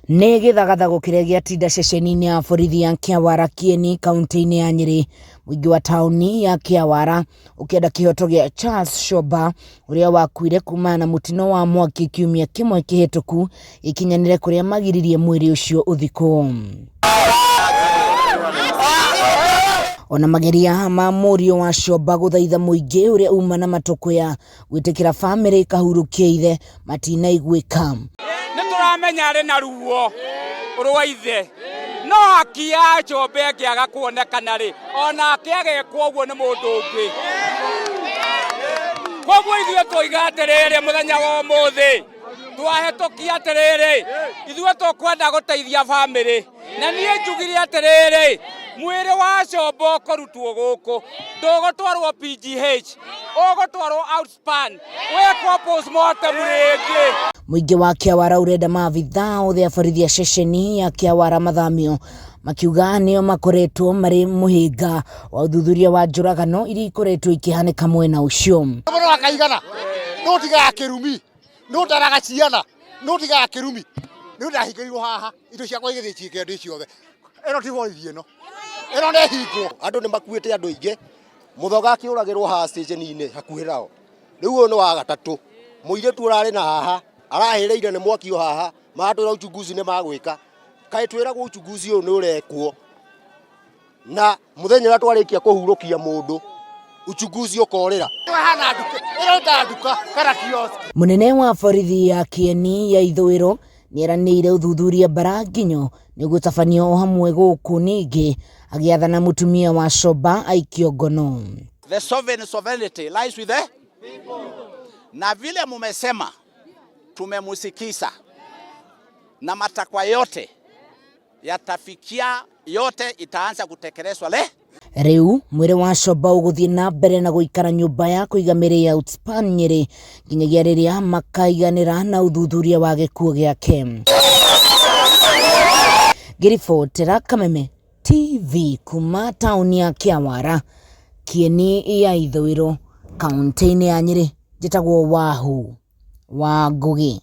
Nĩ gĩthagathago kĩrĩa gĩatinda ceceni-inĩ ya borithi ya Kĩawara Kieni kaunti-inĩ ya Nyeri. Mũingĩ wa taũni ya Kĩawara ũkĩenda kĩhoto gĩa Charles Shoba ũrĩa wakuire kumana na mũtino wa mwaki kiumia kĩmwe kĩhĩtũku ikinyanĩre kũrĩa magiririe mwĩrĩ ũcio ũthikwo. Ona mageria ma mũriũ wa Shoba gũthaitha mũingĩ ũrĩa uma na matũkũya gwĩtĩkĩra bamĩrĩ ĩkahurũkia ithe matinaiguĩka. Nĩtũramenya arĩ na ruo rwa ithe, no haki ya Shoba ĩngĩaga kuonekana rĩ, onake agekwo ũguo nĩ mũndũ ũngĩ. Koguo ithuĩ tũiga atĩrĩrĩ, mũthenya wa ũmũthĩ twahĩtũkia atĩrĩrĩ, ithuĩ tũkwenda gũteithia bamĩrĩ, na niĩ njugire atĩrĩrĩ, mwĩrĩ wa Shoba ũkũrutwo gũkũ, ndũgũtwarwo PGH, ũgũtwarwo outspan, wĩkwo postmortem rĩngĩ. Mũingĩ wa Kĩawara ũrenda maabithaa othe a borithi a ceceni ya Kĩawara mathamio, makiuga nĩo makoretwo marĩ mũhĩnga wa ũthuthuria wa njũragano iria ikoretwo ikĩhanĩka mwena ũcio. Mũno akaigana no tiga kĩrumi, no ndaraga ciana, no tiga kĩrumi, no ndahingĩirwo haha, indo ciakwa igĩthĩcie kĩndũ ciothe. Ĩno ti borithi ĩno, ĩno nĩ hingo. Andũ nĩ makuĩte andũ aingĩ, mũthoga akĩũragĩrwo haha station-inĩ hakuhĩ nao. Rĩu ũyũ nĩ wa gatatũ, mũirĩtu ũrarĩ na haha arahĩrĩire nĩ mwaki o haha, matwĩra uchunguzi nĩ magwĩka, kaĩ twĩragwo uchunguzi ũyũ nĩ ũrekwo, na mũthenya ũrĩa twarĩkia kũhurũkia mũndũ uchunguzi ũkorĩra. Ĩno ta nduka kana kiosk. Mũnene wa borithi ya Kieni ya ithũĩro nĩeranĩire ũthuthuria Baranginyo nĩguo tabanio o hamwe gũkũ ningĩ agĩathana mũtumia wa Shoba aikio ngono. The sovereignty lies with the people. Na vile mumesema tumemusikisa na matakwa yote yatafikia, yote itaanza kutekelezwa le. Rĩu mwĩrĩ wa Shoba ũgũthiĩ na mbere na gũikara nyũmba ya kũiga mĩrĩ ya outspan Nyeri nginyagia rĩrĩa makaiganĩra na ũthuthuria wa gĩkuũ gĩake. Ngĩribotera Kameme TV kuma taũni ya Kĩawara, Kieni ya ithũĩro, kaunti-inĩ ya Nyeri, njĩtagwo Wahu wa Ngũgĩ.